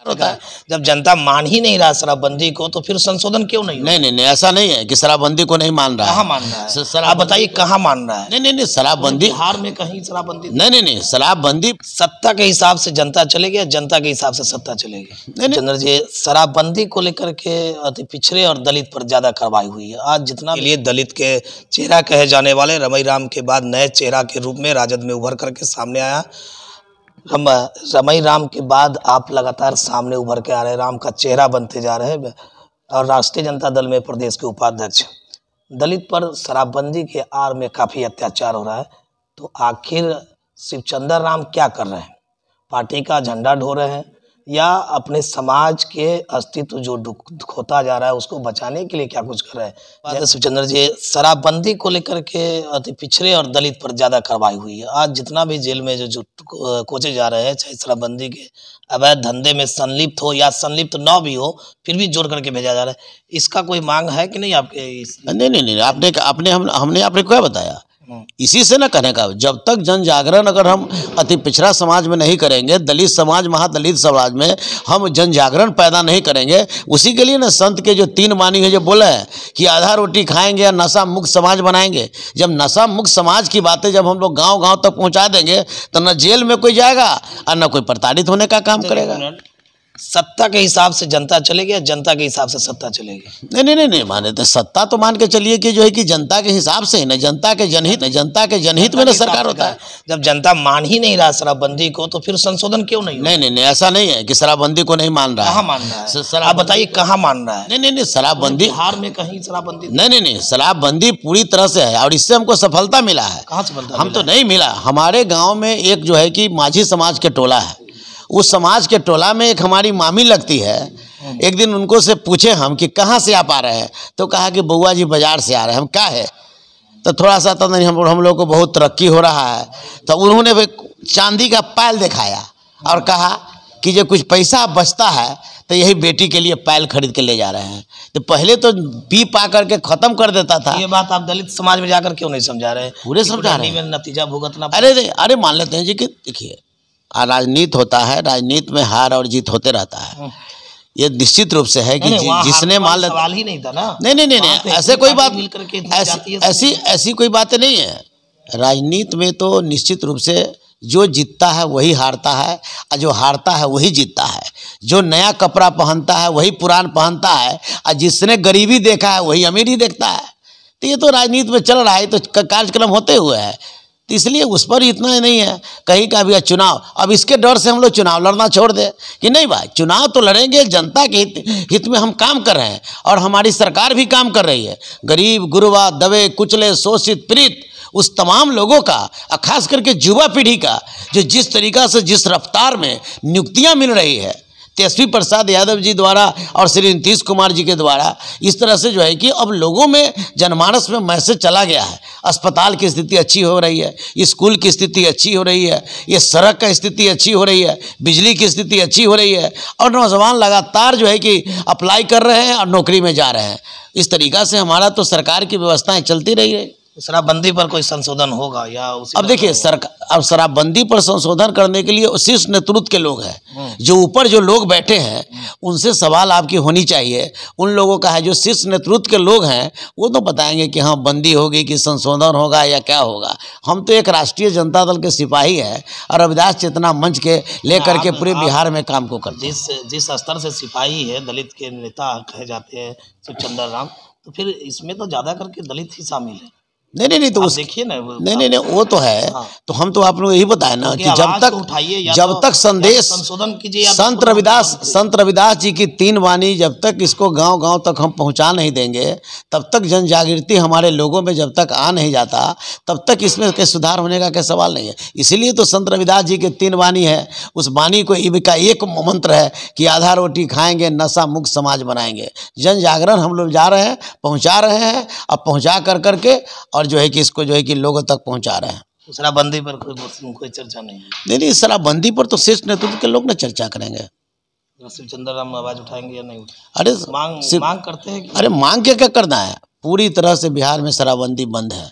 होता है जब जनता मान ही नहीं रहा शराबबंदी को, तो फिर संशोधन क्यों नहीं? नहीं, ऐसा नहीं है कि शराबबंदी को नहीं मान रहा है। कहाँ मान रहा है? आप बताइए कहाँ मान रहा है? नहीं, शराबबंदी बिहार में कहीं शराबबंदी नहीं, शराबबंदी सत्ता के हिसाब से जनता चलेगी या जनता के हिसाब से सत्ता चलेगी? चंद्र जी, शराबबंदी को लेकर के अति पिछड़े और दलित पर ज्यादा कार्रवाई हुई है। आज जितना लिए दलित के चेहरा कहे जाने वाले रमई राम के बाद नए चेहरा के रूप में राजद में उभर करके सामने आया। रमई राम के बाद आप लगातार सामने उभर के आ रहे, राम का चेहरा बनते जा रहे हैं और राष्ट्रीय जनता दल में प्रदेश के उपाध्यक्ष। दलित पर शराबबंदी के आड़ में काफ़ी अत्याचार हो रहा है, तो आखिर शिवचंद्र राम क्या कर रहे हैं? पार्टी का झंडा ढो रहे हैं या अपने समाज के अस्तित्व जो खोता जा रहा है उसको बचाने के लिए क्या कुछ कर रहे हैं? जैसे शिवचंद्र जी, शराबबंदी को लेकर के अति पिछड़े और दलित पर ज़्यादा कार्रवाई हुई है। आज जितना भी जेल में जो कोचे जा रहे हैं, चाहे शराबबंदी के अवैध धंधे में संलिप्त हो या संलिप्त न भी हो, फिर भी जोड़ करके भेजा जा रहा है। इसका कोई मांग है कि नहीं आपके? नहीं, हमने आपने क्या बताया, इसी से न कहने का। जब तक जन जागरण अगर हम अति पिछड़ा समाज में नहीं करेंगे, दलित समाज, महादलित समाज में हम जन जागरण पैदा नहीं करेंगे, उसी के लिए ना संत के जो 3 वाणी है जो बोले हैं कि आधा रोटी खाएंगे या नशा मुक्त समाज बनाएंगे। जब नशा मुक्त समाज की बातें जब हम लोग गांव-गांव तक पहुंचा देंगे तो न जेल में कोई जाएगा और न कोई प्रताड़ित होने का काम करेगा। सत्ता के हिसाब से जनता चलेगी या जनता के हिसाब से सत्ता चलेगी? नहीं माने तो सत्ता तो मान के चलिए कि जो है कि जनता के हिसाब से न, जनता के जनहित में ना सरकार होता है। जब जनता मान ही नहीं रहा शराबबंदी को, तो फिर संशोधन क्यों नहीं? नहीं, ऐसा नहीं है कि शराबबंदी को नहीं मान रहा है। कहाँ मान रहा है? आप बताइए कहाँ मान रहा है? नहीं, शराबबंदी बिहार में कहीं शराबबंदी नहीं, शराबबंदी पूरी तरह से है और इससे हमको सफलता मिला है। कहाँ सफलता? हम तो नहीं मिला। हमारे गाँव में एक जो है कि माझी समाज के टोला है, उस समाज के टोला में एक हमारी मामी लगती है। एक दिन उनको से पूछे हम कि कहाँ से आप आ रहे हैं, तो कहा कि बउआ जी बाजार से आ रहे हैं। हम क्या है, तो थोड़ा सा तो नहीं, हम लोग को बहुत तरक्की हो रहा है। तो उन्होंने चांदी का पायल दिखाया और कहा कि जो कुछ पैसा बचता है तो यही बेटी के लिए पायल खरीद के ले जा रहे हैं। तो पहले तो पी पा करके ख़त्म कर देता था। ये बात आप दलित समाज में जाकर क्यों नहीं समझा रहे? पूरे समझा रहे हैं, नतीजा भुगतना। अरे मान लेते हैं जी कि देखिए, राजनीति होता है, राजनीति में हार और जीत होते रहता है। ये निश्चित रूप से है कि जिसने मान लिया, सवाल ही नहीं था ना। नहीं, ऐसे कोई बात, ऐसी कोई बातें नहीं है। राजनीति में तो निश्चित रूप से जो जीतता है वही हारता है और जो हारता है वही जीतता है। जो नया कपड़ा पहनता है वही पुरान पहनता है और जिसने गरीबी देखा है वही अमीरी देखता है। तो ये तो राजनीति में चल रहा है, तो कार्यक्रम होते हुए है, तो इसलिए उस पर इतना नहीं है। कहीं का भी चुनाव, अब इसके डर से हम लोग चुनाव लड़ना छोड़ दे कि नहीं भाई, चुनाव तो लड़ेंगे, जनता के हित में हम काम कर रहे हैं और हमारी सरकार भी काम कर रही है। गरीब गुरबा दबे कुचले शोषित पीड़ित उस तमाम लोगों का, खास करके युवा पीढ़ी का, जो जिस तरीक़ा से जिस रफ्तार में नियुक्तियां मिल रही है तेजस्वी प्रसाद यादव जी द्वारा और श्री नीतीश कुमार जी के द्वारा, इस तरह से जो है कि अब लोगों में, जनमानस में मैसेज चला गया है। अस्पताल की स्थिति अच्छी हो रही है, स्कूल की स्थिति अच्छी हो रही है, ये सड़क की स्थिति अच्छी हो रही है, बिजली की स्थिति अच्छी हो रही है और नौजवान लगातार जो है कि अप्लाई कर रहे हैं और नौकरी में जा रहे हैं। इस तरीक़ा से हमारा तो सरकार की व्यवस्थाएँ चलती रही है। शराबबंदी पर कोई संशोधन होगा या अब देखिए अब शराबबंदी पर संशोधन करने के लिए शीर्ष नेतृत्व के लोग हैं, जो ऊपर जो लोग बैठे हैं उनसे सवाल आपकी होनी चाहिए। उन लोगों का है, जो शीर्ष नेतृत्व के लोग हैं वो तो बताएंगे कि हाँ बंदी होगी कि संशोधन होगा या क्या होगा। हम तो एक राष्ट्रीय जनता दल के सिपाही है और रविदास चेतना मंच के लेकर के पूरे बिहार में काम को करते हैं। जिस स्तर से सिपाही है, दलित के नेता कहे जाते हैं शिवचंद्र राम, तो फिर इसमें तो ज़्यादा करके दलित ही शामिल है। नहीं तो देखिए ना, नहीं वो तो है। हाँ। तो हम तो आप लोग यही बताए ना कि जब तक संदेश संशोधन कीजिए। संत रविदास जी की 3 वाणी जब तक इसको गांव-गांव तक हम पहुंचा नहीं देंगे, तब तक जन जागृति हमारे लोगों में जब तक आ नहीं जाता, तब तक इसमें के सुधार होने का क्या सवाल नहीं है। इसीलिए तो संत रविदास जी के 3 वाणी है। उस वाणी को का एक मंत्र है कि आधा रोटी खाएंगे, नशा मुक्त समाज बनाएंगे। जन जागरण हम लोग जा रहे हैं, पहुँचा रहे हैं, अब पहुँचा कर करके और जो है कि इसको जो है कि लोगों तक पहुंचा रहे हैं। शराबबंदी पर कोई चर्चा नहीं है। नहीं, शराबबंदी पर तो शीर्ष नेतृत्व के लोग ना चर्चा करेंगे। शिवचंद्र राम आवाज उठाएंगे या नहीं? अरे मांग करते हैं कि? अरे मांग क्या करना है, पूरी तरह से बिहार में शराबबंदी बंद है।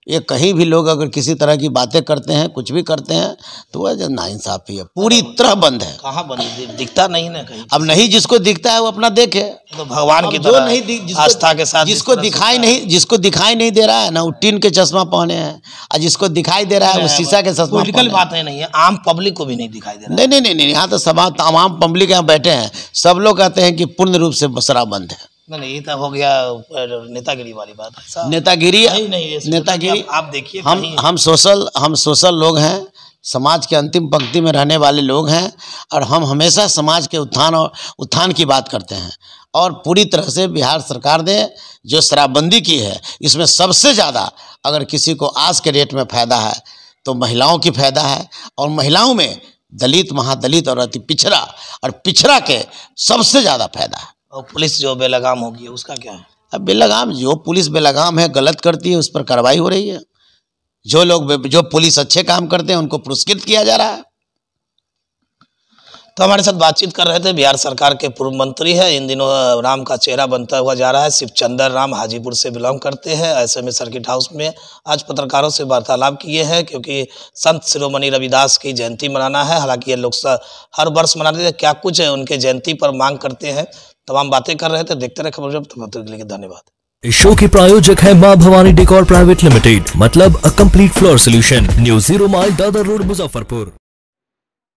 ये कहीं भी लोग अगर किसी तरह की बातें करते हैं, कुछ भी करते हैं, तो वह जो नाइंसाफी है पूरी तरह बंद है। कहाँ बंद, दिखता नहीं ना कहीं। अब नहीं, जिसको दिखता है वो अपना देखे, तो भगवान की जो तरह नहीं आस्था के साथ जिसको दिखाई नहीं दे रहा है ना, वो टीन के चश्मा पहने हैं, और जिसको दिखाई दे रहा है वो शीशा के चश्मा पहने हैं। पॉलिटिकल बात नहीं है, आम पब्लिक को भी नहीं दिखाई दे रहा है। नहीं, यहाँ तो तमाम पब्लिक यहाँ बैठे हैं, सब लोग कहते हैं कि पूर्ण रूप से शराबबंद है। नहीं, ये तो हो गया नेतागिरी वाली बात है। नेतागिरी आप देखिए, हम सोशल लोग हैं, समाज के अंतिम पंक्ति में रहने वाले लोग हैं, और हम हमेशा समाज के उत्थान की बात करते हैं। और पूरी तरह से बिहार सरकार ने जो शराबबंदी की है, इसमें सबसे ज़्यादा अगर किसी को आज के डेट में फ़ायदा है तो महिलाओं की फ़ायदा है, और महिलाओं में दलित, महादलित और अति पिछड़ा के सबसे ज़्यादा फायदा है। और पुलिस जो बेलगाम होगी उसका क्या है? अब बेलगाम, जो पुलिस बेलगाम है, गलत करती है, उस पर कार्रवाई हो रही है। जो पुलिस अच्छे काम करते हैं उनको पुरस्कृत किया जा रहा है। तो हमारे साथ बातचीत कर रहे थे बिहार सरकार के पूर्व मंत्री है, इन दिनों राम का चेहरा बनता हुआ जा रहा है, शिवचंद्र राम, हाजीपुर से बिलोंग करते हैं। ऐसे में सर्किट हाउस में आज पत्रकारों से वार्तालाप किए हैं, क्योंकि संत शिरोमणि रविदास की जयंती मनाना है। हालांकि ये लोग हर वर्ष मनाते हैं, क्या कुछ है उनके जयंती पर मांग करते हैं, तमाम बातें कर रहे थे। देखते रहे खबर। तब तक के लिए धन्यवाद। इस शो के प्रायोजक है मां भवानी डेकोर प्राइवेट लिमिटेड, मतलब a complete floor solution, new 0 mile Dadar road, Muzaffarpur.